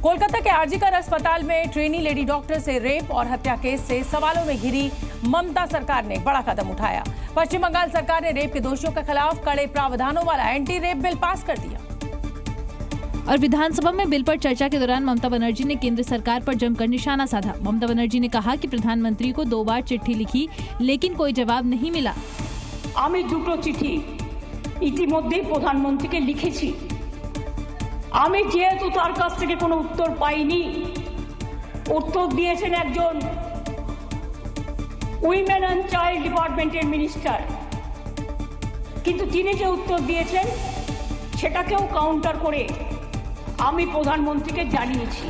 कोलकाता के आरजीकर अस्पताल में ट्रेनी लेडी डॉक्टर से रेप और हत्या केस से सवालों में घिरी ममता सरकार ने बड़ा कदम उठाया। पश्चिम बंगाल सरकार ने रेप के दोषियों के खिलाफ कड़े प्रावधानों वाला एंटी रेप बिल पास कर दिया। और विधानसभा में बिल पर चर्चा के दौरान ममता बनर्जी ने केंद्र सरकार पर जमकर निशाना साधा। ममता बनर्जी ने कहा कि प्रधानमंत्री को 2 बार चिट्ठी लिखी लेकिन कोई जवाब नहीं मिला। আমি দুটো চিঠি ইতিমধ্যেই প্রধানমন্ত্রীকে লিখেছি। আমি যেহেতু তার কাছ থেকে কোনো উত্তর পাইনি, উত্তর দিয়েছেন একজন উইমেন অ্যান্ড চাইল্ড ডিপার্টমেন্টের মিনিস্টার, কিন্তু তিনি যে উত্তর দিয়েছেন সেটাকেও কাউন্টার করে আমি প্রধানমন্ত্রীকে জানিয়েছি।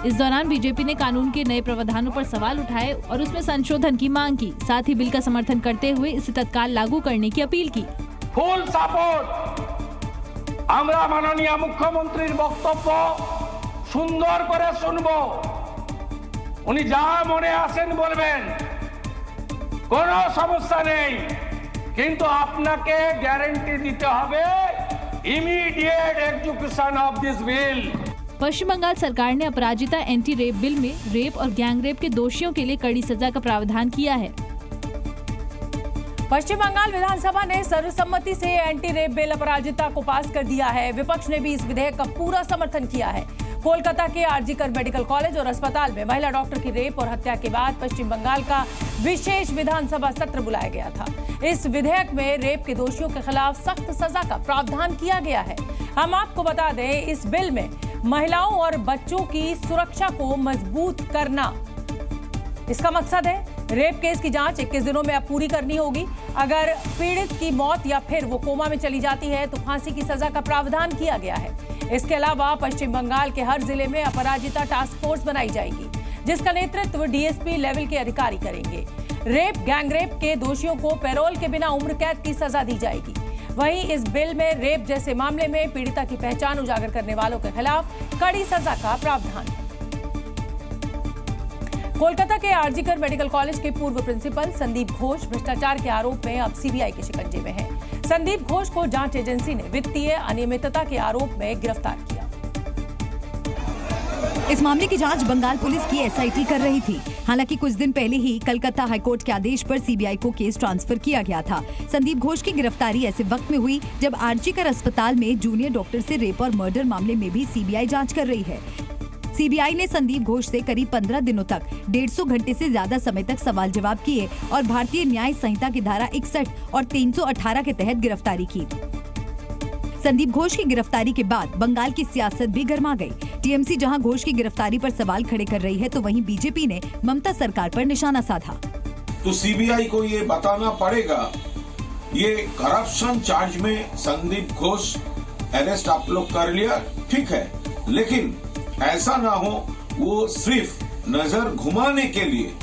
इस दौरान बीजेपी ने कानून के नए प्रावधानों पर सवाल उठाए और उसमें संशोधन की मांग की। साथ ही बिल का समर्थन करते हुए इसे तत्काल लागू करने की अपील की। Full support. আমরা মাননীয় মুখ্যমন্ত্রীর বক্তব্য সুন্দর করে শুনবো। উনি যা মনে আসেন বলবেন, কোনো সমস্যা নেই, কিন্তু আপনাকে গ্যারান্টি দিতে হবে immediate execution of this bill. Paschim Bangal सरकार ने अपराजिता एंटी रेप बिल में रेप और गैंग रेप के दोषियों के लिए कड़ी सजा का प्रावधान किया है। पश्चिम बंगाल विधानसभा ने सर्वसम्मति से एंटी रेप बिल अपराजिता को पास कर दिया है। विपक्ष ने भी इस विधेयक का पूरा समर्थन किया है। कोलकाता के आरजीकर मेडिकल कॉलेज और अस्पताल में महिला डॉक्टर की रेप और हत्या के बाद पश्चिम बंगाल का विशेष विधानसभा सत्र बुलाया गया था। इस विधेयक में रेप के दोषियों के खिलाफ सख्त सजा का प्रावधान किया गया है। हम आपको बता दें, इस बिल में महिलाओं और बच्चों की सुरक्षा को मजबूत करना इसका मकसद है। रेप केस की जांच 21 दिनों में अब पूरी करनी होगी। अगर पीड़ित की मौत या फिर वो कोमा में चली जाती है तो फांसी की सजा का प्रावधान किया गया है। इसके अलावा पश्चिम बंगाल के हर जिले में अपराजिता टास्क फोर्स बनाई जाएगी, जिसका नेतृत्व डीएसपी लेवल के अधिकारी करेंगे। रेप गैंग रेप के दोषियों को पैरोल के बिना उम्र कैद की सजा दी जाएगी। वहीं इस बिल में रेप जैसे मामले में पीड़िता की पहचान उजागर करने वालों के खिलाफ कड़ी सजा का प्रावधान है। कोलकाता के आरजीकर मेडिकल कॉलेज के पूर्व प्रिंसिपल संदीप घोष भ्रष्टाचार के आरोप में अब सीबीआई के शिकंजे में हैं। संदीप घोष को जांच एजेंसी ने वित्तीय अनियमितता के आरोप में गिरफ्तार किया। इस मामले की जांच बंगाल पुलिस की एसआईटी कर रही थी। हालांकि कुछ दिन पहले ही कलकत्ता हाईकोर्ट के आदेश पर सीबीआई को केस ट्रांसफर किया गया था। संदीप घोष की गिरफ्तारी ऐसे वक्त में हुई जब आरजीकर अस्पताल में जूनियर डॉक्टर से रेप और मर्डर मामले में भी सीबीआई जांच कर रही है। सीबीआई ने संदीप घोष से करीब 15 दिनों तक 150 घंटे से ज्यादा समय तक सवाल जवाब किए और भारतीय न्याय संहिता की धारा 61 और 318 के तहत गिरफ्तारी की। संदीप घोष की गिरफ्तारी के बाद बंगाल की सियासत भी गर्मा गई। टीएमसी जहां घोष की गिरफ्तारी पर सवाल खड़े कर रही है, तो वहीं बीजेपी ने ममता सरकार पर निशाना साधा। तो सीबीआई को ये बताना पड़ेगा, ये करप्शन चार्ज में संदीप घोष अरेस्ट आप लोग कर लिया, ठीक है, लेकिन ऐसा ना हो वो सिर्फ नजर घुमाने के लिए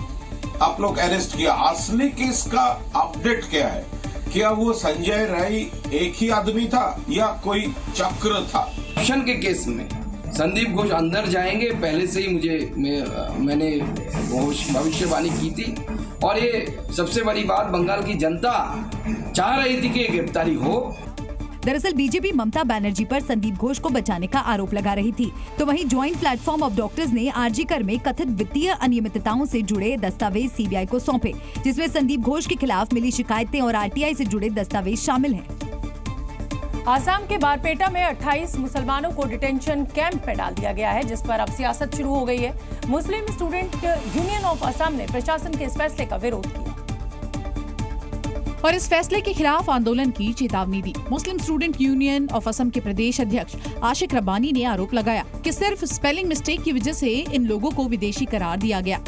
आप लोग अरेस्ट किया। असली केस का अपडेट क्या है? क्या वो संजय राय एक ही आदमी था या कोई चक्र था? करप्शन के केस में संदीप घोष अंदर जाएंगे, पहले से ही मैंने भविष्यवाणी की थी। और ये सबसे बड़ी बात, बंगाल की जनता चाह रही थी कि गिरफ्तारी हो। दरअसल बीजेपी ममता बनर्जी पर संदीप घोष को बचाने का आरोप लगा रही थी। तो वहीं ज्वाइंट प्लेटफॉर्म ऑफ डॉक्टर्स ने आरजीकर में कथित वित्तीय अनियमितताओं से जुड़े दस्तावेज सीबीआई को सौंपे, जिसमें संदीप घोष के खिलाफ मिली शिकायतें और आरटीआई से जुड़े दस्तावेज शामिल हैं। आसाम के बारपेटा में 28 मुसलमानों को डिटेंशन कैंप में डाल दिया गया है, जिस पर अब सियासत शुरू हो गई है। मुस्लिम स्टूडेंट यूनियन ऑफ असम ने प्रशासन के इस फैसले का विरोध किया और इस फैसले के खिलाफ आंदोलन की चेतावनी दी। मुस्लिम स्टूडेंट यूनियन ऑफ असम के प्रदेश अध्यक्ष आशिक रब्बानी ने आरोप लगाया कि सिर्फ स्पेलिंग मिस्टेक की वजह से इन लोगों को विदेशी करार दिया गया।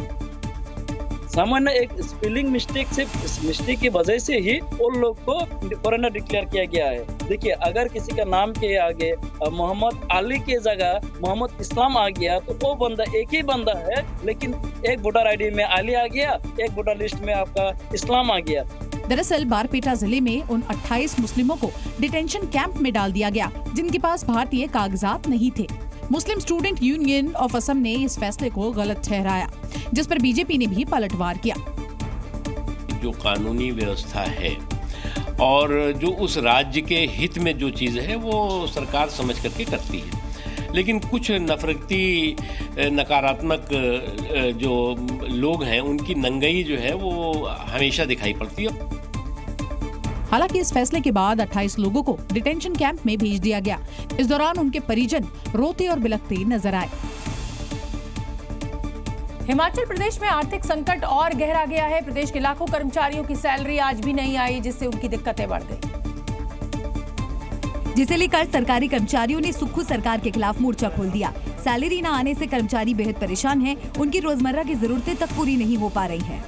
सामान्य एक स्पेलिंग मिस्टेक से मिस्टेक की वजह से ही उन लोग को फॉरेनर डिक्लेयर किया गया है। देखिए, अगर किसी का नाम के आगे मोहम्मद अली के जगह मोहम्मद इस्लाम आ गया तो वो बंदा एक ही बंदा है, लेकिन एक वोटर आईडी में अली आ गया, एक वोटर लिस्ट में आपका इस्लाम आ गया। दरअसल बारपेटा जिले में उन 28 मुस्लिमों को डिटेंशन कैंप में डाल दिया गया, जिनके पास भारतीय कागजात नहीं थे। मुस्लिम स्टूडेंट यूनियन ऑफ असम ने इस फैसले को गलत ठहराया, जिस पर बीजेपी ने भी पलटवार किया। जो कानूनी व्यवस्था है और जो उस राज्य के हित में जो चीज़ है वो सरकार समझ करके करती है। लेकिन कुछ नफरती नकारात्मक जो लोग हैं उनकी नंगई जो है वो हमेशा दिखाई पड़ती है। हालांकि इस फैसले के बाद 28 लोगों को डिटेंशन कैंप में भेज दिया गया। इस दौरान उनके परिजन रोते और बिलखते नजर आए। हिमाचल प्रदेश में आर्थिक संकट और गहरा गया है। प्रदेश के लाखों कर्मचारियों की सैलरी आज भी नहीं आई, जिससे उनकी दिक्कतें बढ़ गई, जिसे लेकर सरकारी कर्मचारियों ने सुक्खू सरकार के खिलाफ मोर्चा खोल दिया। सैलरी न आने से कर्मचारी बेहद परेशान हैं। उनकी रोजमर्रा की जरूरतें तक पूरी नहीं हो पा रही हैं।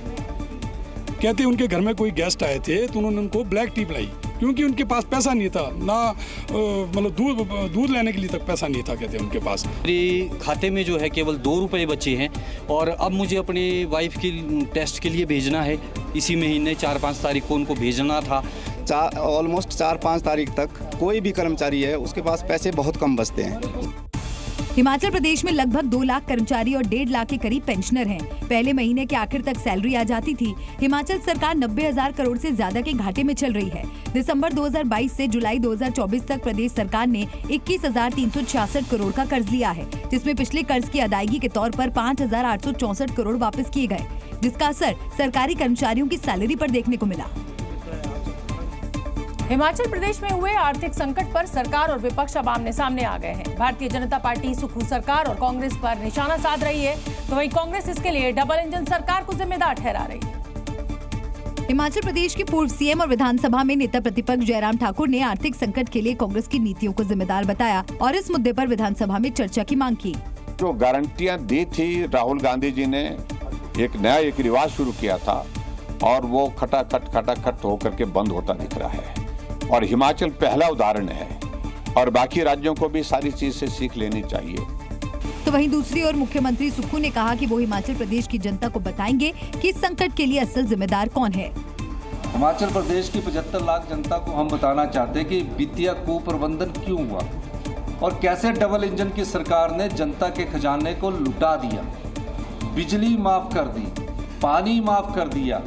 कहते उनके घर में कोई गेस्ट आए थे तो उन्होंने उनको ब्लैक टी पिलाई, क्योंकि उनके पास पैसा नहीं था, ना मतलब दूध लेने के लिए तक पैसा नहीं था। कहते उनके पास मेरे खाते में जो है केवल 2 रुपये बचे हैं और अब मुझे अपनी वाइफ की टेस्ट के लिए भेजना है। इसी महीने 4-5 तारीख को उनको भेजना था। ऑलमोस्ट 4-5 तारीख तक कोई भी कर्मचारी है उसके पास पैसे बहुत कम बचते हैं। हिमाचल प्रदेश में लगभग 2 लाख कर्मचारी और 1.5 लाख के करीब पेंशनर हैं। पहले महीने के आखिर तक सैलरी आ जाती थी। हिमाचल सरकार 90,000 करोड़ से ज्यादा के घाटे में चल रही है। दिसंबर 2022 से जुलाई 2024 तक प्रदेश सरकार ने 21,366 करोड़ का कर्ज लिया है, जिसमें पिछले कर्ज की अदायगी के तौर पर 5,864 करोड़ वापस किए गए, जिसका असर सरकारी कर्मचारियों की सैलरी पर देखने को मिला। हिमाचल प्रदेश में हुए आर्थिक संकट पर सरकार और विपक्ष अब आमने सामने आ गए हैं। भारतीय जनता पार्टी सुक्खू सरकार और कांग्रेस पर निशाना साध रही है, तो वहीं कांग्रेस इसके लिए डबल इंजन सरकार को जिम्मेदार ठहरा रही है। हिमाचल प्रदेश के पूर्व सीएम और विधानसभा में नेता प्रतिपक्ष जयराम ठाकुर ने आर्थिक संकट के लिए कांग्रेस की नीतियों को जिम्मेदार बताया और इस मुद्दे पर विधानसभा में चर्चा की मांग की। जो गारंटियां दी थी राहुल गांधी जी ने, एक नया रिवाज शुरू किया था और वो खटाखट होकर के बंद होता दिख रहा है। और हिमाचल पहला उदाहरण है और बाकी राज्यों को भी सारी चीज से सीख लेनी चाहिए। तो वहीं दूसरी ओर मुख्यमंत्री सुक्खू ने कहा कि वो हिमाचल प्रदेश की जनता को बताएंगे कि इस संकट के लिए असल जिम्मेदार कौन है। हिमाचल प्रदेश की 75 लाख जनता को हम बताना चाहते हैं कि वित्तीय कुप्रबंधन क्यों हुआ और कैसे डबल इंजन की सरकार ने जनता के खजाने को लुटा दिया। बिजली माफ कर दी, पानी माफ कर दिया,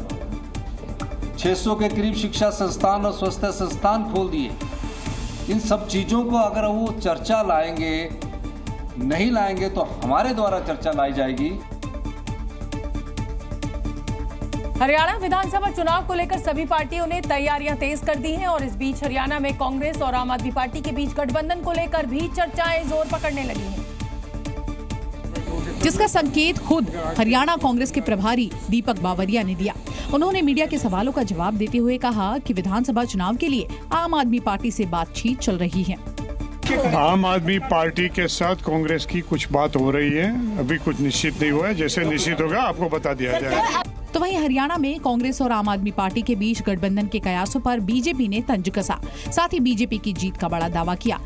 600 के करीब शिक्षा संस्थान और स्वास्थ्य संस्थान खोल दिए। इन सब चीजों को अगर वो चर्चा लाएंगे, नहीं लाएंगे तो हमारे द्वारा चर्चा लाई जाएगी। हरियाणा विधानसभा चुनाव को लेकर सभी पार्टियों ने तैयारियां तेज कर दी हैं और इस बीच हरियाणा में कांग्रेस और आम आदमी पार्टी के बीच गठबंधन को लेकर भी चर्चाएं जोर पकड़ने लगी हैं, जिसका संकेत खुद हरियाणा कांग्रेस के प्रभारी दीपक बावरिया ने दिया। उन्होंने मीडिया के सवालों का जवाब देते हुए कहा कि विधानसभा चुनाव के लिए आम आदमी पार्टी से बातचीत चल रही है। आम आदमी पार्टी के साथ कांग्रेस की कुछ बात हो रही है, अभी कुछ निश्चित नहीं हुआ है। जैसे निश्चित होगा आपको बता दिया जाएगा। तो वहीं हरियाणा में कांग्रेस और आम आदमी पार्टी के बीच गठबंधन के कयासों पर बीजेपी ने तंज कसा। साथ ही बीजेपी की जीत का बड़ा दावा किया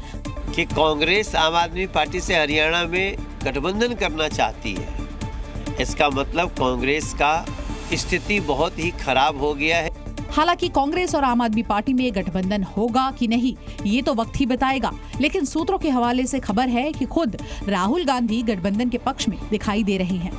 कि कांग्रेस आम आदमी पार्टी से हरियाणा में गठबंधन करना चाहती है। इसका मतलब कांग्रेस का स्थिति बहुत ही खराब हो गया है। हालांकि कांग्रेस और आम आदमी पार्टी में गठबंधन होगा कि नहीं ये तो वक्त ही बताएगा, लेकिन सूत्रों के हवाले से खबर है कि खुद राहुल गांधी गठबंधन के पक्ष में दिखाई दे रहे हैं।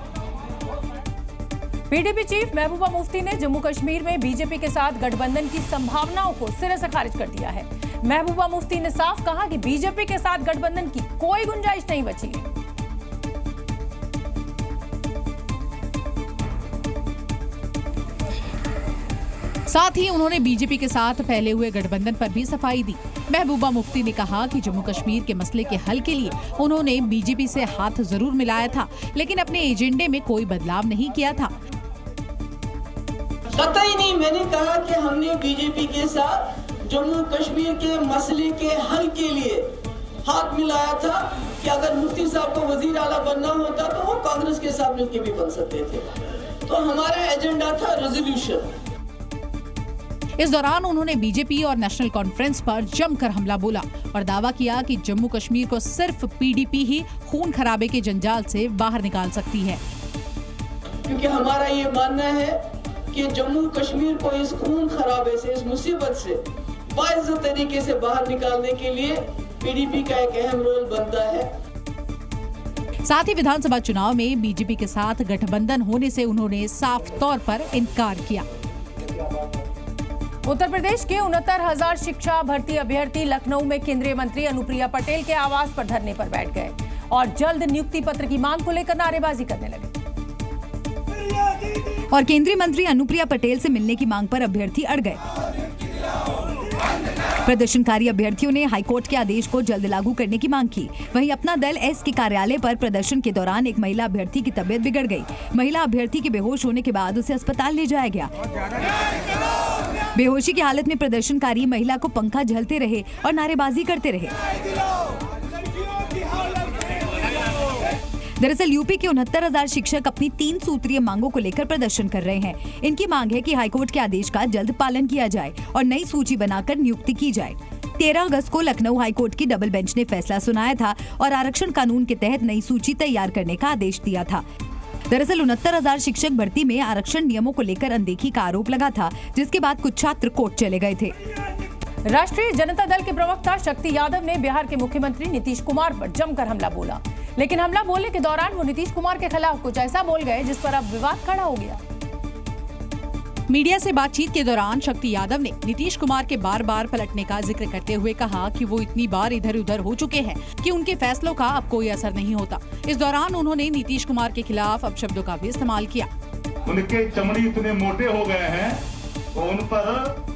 पीडीपी चीफ महबूबा मुफ्ती ने जम्मू कश्मीर में बीजेपी के साथ गठबंधन की संभावनाओं को सिरे से खारिज कर दिया है। महबूबा मुफ्ती ने साफ कहा कि बीजेपी के साथ गठबंधन की कोई गुंजाइश नहीं बची है। साथ ही उन्होंने बीजेपी के साथ फैले हुए गठबंधन पर भी सफाई दी। महबूबा मुफ्ती ने कहा कि जम्मू कश्मीर के मसले के हल के लिए उन्होंने बीजेपी से हाथ जरूर मिलाया था, लेकिन अपने एजेंडे में कोई बदलाव नहीं किया था। कतई नहीं मैंने कहा कि हमने बीजेपी के साथ जम्मू कश्मीर के मसले के हल के लिए हाथ मिलाया था कि अगर मुफ्ती साहब को वजीर आला बनना होता तो वो कांग्रेस के साथ मिलकर भी बन सकते थे। तो हमारा एजेंडा था रेजोल्यूशन। इस दौरान उन्होंने बीजेपी और नेशनल कॉन्फ्रेंस पर जमकर हमला बोला और दावा किया कि जम्मू कश्मीर को सिर्फ पीडीपी ही खून खराबे के जंजाल से बाहर निकाल सकती है। क्योंकि हमारा ये मानना है कि जम्मू कश्मीर को इस खून खराबे से, इस मुसीबत से बाइज्जत तरीके से बाहर निकालने के लिए पीडीपी का एक अहम रोल बनता है। साथ ही विधानसभा चुनाव में बीजेपी के साथ गठबंधन होने से उन्होंने साफ तौर पर इनकार किया। उत्तर प्रदेश के 69,000 शिक्षा भर्ती अभ्यर्थी लखनऊ में केंद्रीय मंत्री अनुप्रिया पटेल के आवास पर धरने पर बैठ गए और जल्द नियुक्ति पत्र की मांग को लेकर नारेबाजी करने लगे। और केंद्रीय मंत्री अनुप्रिया पटेल से मिलने की मांग पर अभ्यर्थी अड़ गए। प्रदर्शनकारी अभ्यर्थियों ने हाईकोर्ट के आदेश को जल्द लागू करने की मांग की। वहीं अपना दल एस के कार्यालय पर प्रदर्शन के दौरान एक महिला अभ्यर्थी की तबीयत बिगड़ गई। महिला अभ्यर्थी के बेहोश होने के बाद उसे अस्पताल ले जाया गया। बेहोशी की हालत में प्रदर्शनकारी महिला को पंखा झलते रहे और नारेबाजी करते रहे। दरअसल यूपी के 69,000 शिक्षक अपनी 3 सूत्रीय मांगों को लेकर प्रदर्शन कर रहे हैं। इनकी मांग है कि हाईकोर्ट के आदेश का जल्द पालन किया जाए और नई सूची बनाकर नियुक्ति की जाए। 13 अगस्त को लखनऊ हाईकोर्ट की डबल बेंच ने फैसला सुनाया था और आरक्षण कानून के तहत नई सूची तैयार करने का आदेश दिया था। दरअसल 69,000 शिक्षक भर्ती में आरक्षण नियमों को लेकर अनदेखी का आरोप लगा था, जिसके बाद कुछ छात्र कोर्ट चले गए थे। राष्ट्रीय जनता दल के प्रवक्ता शक्ति यादव ने बिहार के मुख्यमंत्री नीतीश कुमार पर जमकर हमला बोला, लेकिन हमला बोलने के दौरान वो नीतीश कुमार के खिलाफ कुछ ऐसा बोल गए जिस पर अब विवाद खड़ा हो गया। मीडिया से बातचीत के दौरान शक्ति यादव ने नीतीश कुमार के बार बार पलटने का जिक्र करते हुए कहा कि वो इतनी बार इधर उधर हो चुके हैं कि उनके फैसलों का अब कोई असर नहीं होता। इस दौरान उन्होंने नीतीश कुमार के खिलाफ अपशब्दों का भी इस्तेमाल किया। उनके चमड़ी इतने मोटे हो गए हैं तो उन पर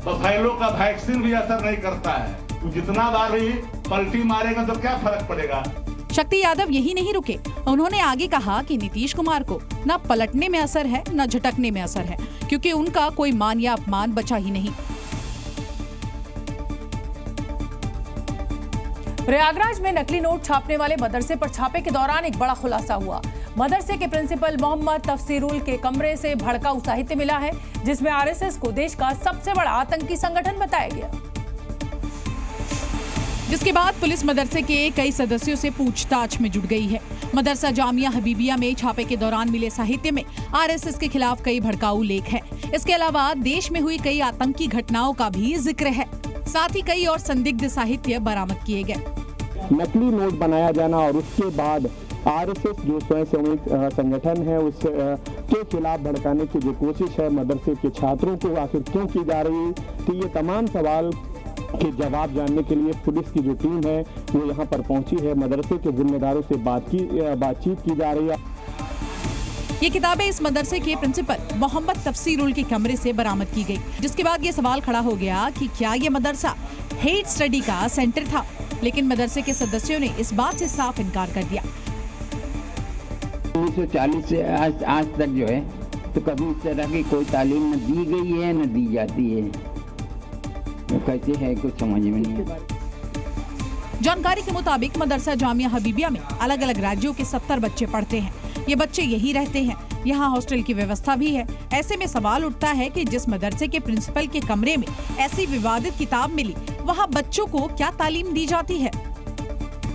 बफैलो का वैक्सीन भी असर नहीं करता है। तो जितना बार भी पलटी मारेगा तो क्या फर्क पड़ेगा। शक्ति यादव यही नहीं रुके, उन्होंने आगे कहा कि नीतीश कुमार को न पलटने में असर है न झटकने में असर है, क्योंकि उनका कोई मान या अपमान बचा ही नहीं। प्रयागराज में नकली नोट छापने वाले मदरसे पर छापे के दौरान एक बड़ा खुलासा हुआ। मदरसे के प्रिंसिपल मोहम्मद तफसीरुल के कमरे से भड़काऊ साहित्य मिला है, जिसमें आरएसएस को देश का सबसे बड़ा आतंकी संगठन बताया गया। जिसके बाद पुलिस मदरसे के कई सदस्यों से पूछताछ में जुट गई है। मदरसा जामिया हबीबिया में छापे के दौरान मिले साहित्य में आरएसएस के खिलाफ कई भड़काऊ लेख हैं। इसके अलावा देश में हुई कई आतंकी घटनाओं का भी जिक्र है। साथ ही कई और संदिग्ध साहित्य बरामद किए गए। नकली नोट बनाया जाना और उसके बाद आरएसएस जो स्वयंसेवी संगठन है उस के खिलाफ भड़काने की जो कोशिश है मदरसे के छात्रों को आखिर क्यों की जा रही थी, ये तमाम सवाल के जवाब जानने के लिए पुलिस की जो टीम है वो यहाँ पर पहुंची है। मदरसे के जिम्मेदारों से बातचीत की जा रही है। ये किताबें इस मदरसे के प्रिंसिपल मोहम्मद तफसीरुल के कमरे से बरामद की गई, जिसके बाद ये सवाल खड़ा हो गया कि क्या ये मदरसा हेट स्टडी का सेंटर था, लेकिन मदरसे के सदस्यों ने इस बात से साफ इनकार कर दिया। 1940 से आज तक जो है तो कभी इस तरह की कोई तालीम न दी गई है न दी जाती है। तो कैसे है कुछ समझ में नहीं है। जानकारी के मुताबिक मदरसा जामिया हबीबिया में अलग अलग राज्यों के 70 बच्चे पढ़ते हैं। ये बच्चे यही रहते हैं। यहाँ हॉस्टल की व्यवस्था भी है। ऐसे में सवाल उठता है कि जिस मदरसे के प्रिंसिपल के कमरे में ऐसी विवादित किताब मिली, वहाँ बच्चों को क्या तालीम दी जाती है।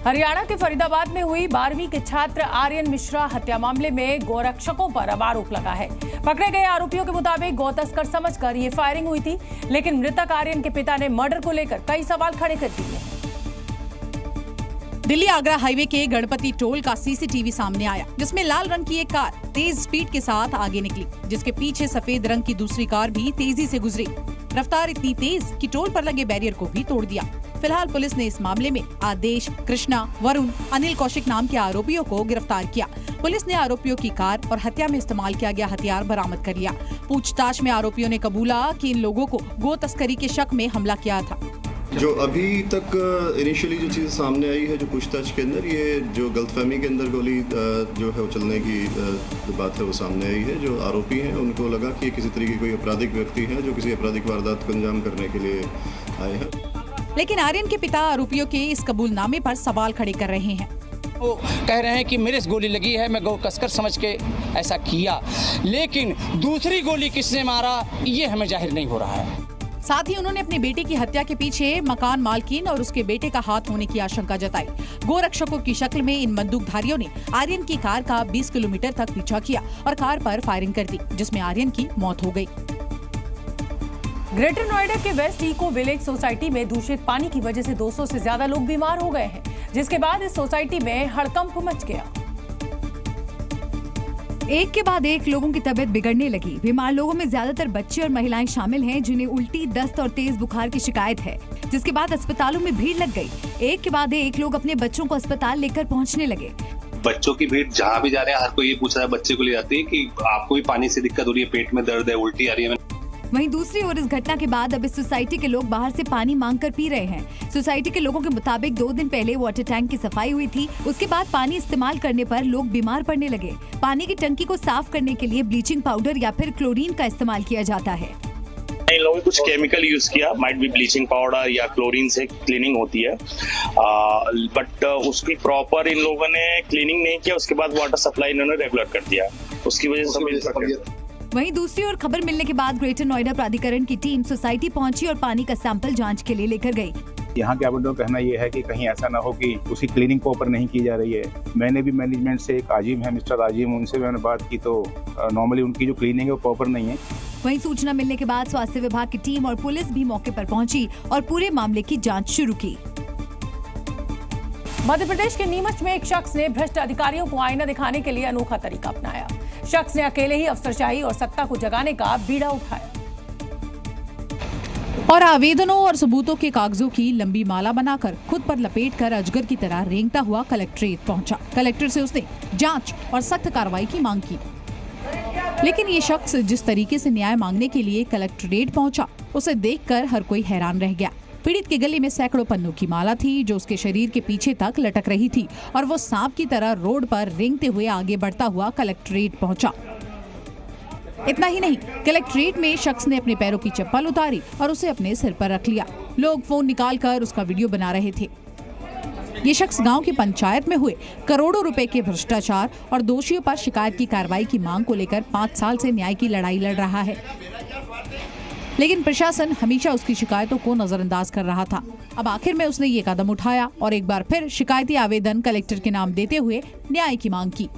हरियाणा के फरीदाबाद में हुई 12वीं के छात्र आर्यन मिश्रा हत्या मामले में गोरक्षकों पर अब आरोप लगा है। पकड़े गए आरोपियों के मुताबिक गौ तस्कर समझकर ये फायरिंग हुई थी, लेकिन मृतक आर्यन के पिता ने मर्डर को लेकर कई सवाल खड़े कर दिए हैं। दिल्ली आगरा हाईवे के गणपति टोल का सीसीटीवी सामने आया, जिसमें लाल रंग की एक कार तेज स्पीड के साथ आगे निकली, जिसके पीछे सफेद रंग की दूसरी कार भी तेजी से गुजरी। रफ्तार इतनी तेज कि टोल पर लगे बैरियर को भी तोड़ दिया। फिलहाल पुलिस ने इस मामले में आदेश, कृष्णा, वरुण, अनिल कौशिक नाम के आरोपियों को गिरफ्तार किया। पुलिस ने आरोपियों की कार और हत्या में इस्तेमाल किया गया हथियार बरामद कर लिया। पूछताछ में आरोपियों ने कबूला कि इन लोगों को गो तस्करी के शक में हमला किया था। जो अभी तक इनिशियली जो चीज़ सामने आई है, जो पूछताछ के अंदर ये जो गलतफहमी के अंदर गोली जो है वो चलने की जो बात है वो सामने आई है। जो आरोपी हैं उनको लगा कि किसी तरह की कोई आपराधिक व्यक्ति है जो किसी आपराधिक वारदात को अंजाम करने के लिए आए हैं। लेकिन आर्यन के पिता आरोपियों के इस कबूलनामे पर सवाल खड़े कर रहे हैं। वो कह रहे हैं कि मेरे से गोली लगी है, मैं गौ कसकर समझ के ऐसा किया, लेकिन दूसरी गोली किसने मारा ये हमें जाहिर नहीं हो रहा है। साथ ही उन्होंने अपने बेटे की हत्या के पीछे मकान मालकिन और उसके बेटे का हाथ होने की आशंका जताई। गोरक्षकों की शक्ल में इन बंदूकधारियों ने आर्यन की कार का 20 किलोमीटर तक पीछा किया और कार पर फायरिंग कर दी, जिसमें आर्यन की मौत हो गई। ग्रेटर नोएडा के वेस्ट इको विलेज सोसाइटी में दूषित पानी की वजह से 200 से ज्यादा लोग बीमार हो गए हैं, जिसके बाद इस सोसाइटी में हड़कंप मच गया। एक के बाद एक लोगों की तबीयत बिगड़ने लगी। बीमार लोगों में ज्यादातर बच्चे और महिलाएं शामिल हैं, जिन्हें उल्टी, दस्त और तेज बुखार की शिकायत है, जिसके बाद अस्पतालों में भीड़ लग गई। एक के बाद एक लोग अपने बच्चों को अस्पताल लेकर पहुंचने लगे। बच्चों की भीड़ जहाँ भी जा रहे हैं, हर कोई ये पूछ रहा है, बच्चे को ले जाती है कि आपको भी पानी से दिक्कत हो रही है, पेट में दर्द है, उल्टी आ रही है। वहीं दूसरी ओर इस घटना के बाद अब इस सोसाइटी के लोग बाहर से पानी मांगकर पी रहे हैं। सोसाइटी के लोगों के मुताबिक 2 दिन पहले वाटर टैंक की सफाई हुई थी। उसके बाद पानी इस्तेमाल करने पर लोग बीमार पड़ने लगे। पानी की टंकी को साफ करने के लिए ब्लीचिंग पाउडर या फिर क्लोरीन का इस्तेमाल किया जाता है। इन लोगों ने कुछ केमिकल यूज किया, माइट भी ब्लीचिंग पाउडर या क्लोरीन से क्लीनिंग होती है, बट उसकी प्रॉपर इन लोगों ने क्लीनिंग नहीं किया। उसके बाद वाटर सप्लाई इन्होंने रेगुलर कर दिया, उसकी वजह से। वहीं दूसरी ओर खबर मिलने के बाद ग्रेटर नोएडा प्राधिकरण की टीम सोसाइटी पहुंची और पानी का सैंपल जांच के लिए लेकर गई। यहाँ के आवेदकों का कहना यह है कि कहीं ऐसा ना हो कि उसकी क्लीनिंग प्रॉपर नहीं की जा रही है। मैंने भी मैनेजमेंट से, एक आजिम है मिस्टर आजिम, उनसे मैंने बात की तो नॉर्मली उनकी जो क्लीनिंग है वो प्रॉपर नहीं है। वहीं सूचना मिलने के बाद स्वास्थ्य विभाग की टीम और पुलिस भी मौके पर पहुंची और पूरे मामले की जाँच शुरू की। मध्य प्रदेश के नीमच में एक शख्स ने भ्रष्ट अधिकारियों को आईना दिखाने के लिए अनोखा तरीका अपनाया। शख्स ने अकेले ही अफसरशाही और सत्ता को जगाने का बीड़ा उठाया और आवेदनों और सबूतों के कागजों की लंबी माला बनाकर खुद पर लपेटकर अजगर की तरह रेंगता हुआ कलेक्ट्रेट पहुंचा। कलेक्टर से उसने जांच और सख्त कार्रवाई की मांग की, लेकिन ये शख्स जिस तरीके से न्याय मांगने के लिए कलेक्ट्रेट पहुंचा, उसे देखकर हर कोई हैरान रह गया। पीड़ित के गले में सैकड़ों पन्नों की माला थी, जो उसके शरीर के पीछे तक लटक रही थी और वो सांप की तरह रोड पर रेंगते हुए आगे बढ़ता हुआ कलेक्ट्रेट पहुंचा। इतना ही नहीं, कलेक्ट्रेट में शख्स ने अपने पैरों की चप्पल उतारी और उसे अपने सिर पर रख लिया। लोग फोन निकालकर उसका वीडियो बना रहे थे। ये शख्स गांव की पंचायत में हुए करोड़ों रुपए के भ्रष्टाचार और दोषियों पर शिकायत की कार्रवाई की मांग को लेकर 5 साल से न्याय की लड़ाई लड़ रहा है, लेकिन प्रशासन हमेशा उसकी शिकायतों को नजरअंदाज कर रहा था। अब आखिर में उसने ये कदम उठाया और एक बार फिर शिकायती आवेदन कलेक्टर के नाम देते हुए न्याय की मांग की।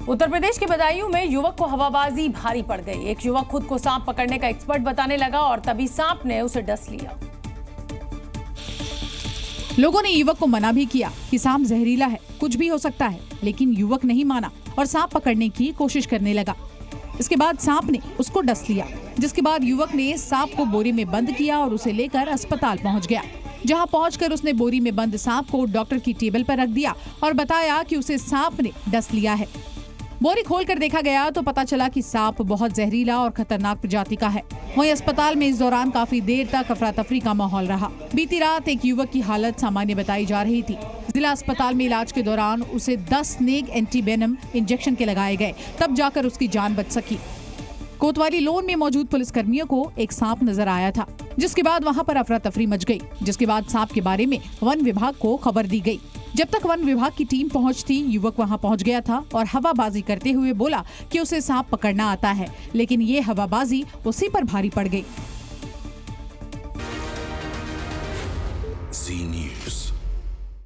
उत्तर प्रदेश के बदायूं में युवक को हवाबाजी भारी पड़ गई। एक युवक खुद को सांप पकड़ने का एक्सपर्ट बताने लगा और तभी सांप ने उसे डस लिया। लोगों ने युवक को मना भी किया कि सांप जहरीला है, कुछ भी हो सकता है, लेकिन युवक नहीं माना और सांप पकड़ने की कोशिश करने लगा। इसके बाद सांप ने उसको डस लिया, जिसके बाद युवक ने सांप को बोरी में बंद किया और उसे लेकर अस्पताल पहुंच गया, जहां पहुंचकर उसने बोरी में बंद सांप को डॉक्टर की टेबल पर रख दिया और बताया कि उसे सांप ने डस लिया है। बोरी खोलकर देखा गया तो पता चला कि सांप बहुत जहरीला और खतरनाक प्रजाति का है। वहीं अस्पताल में इस दौरान काफी देर तक अफरा तफरी का माहौल रहा। बीती रात एक युवक की हालत सामान्य बताई जा रही थी। जिला अस्पताल में इलाज के दौरान उसे 10 स्नेक एंटीवेनम इंजेक्शन के लगाए गए, तब जाकर उसकी जान बच सकी। कोतवाली लोन में मौजूद पुलिसकर्मियों को एक सांप नजर आया था, जिसके बाद वहां पर अफरा तफरी मच गई, जिसके बाद सांप के बारे में वन विभाग को खबर दी गई। जब तक वन विभाग की टीम पहुंचती, युवक वहां पहुंच गया था और हवाबाजी करते हुए बोला कि उसे सांप पकड़ना आता है, लेकिन ये हवाबाजी उसी पर भारी पड़ गई। Zee News.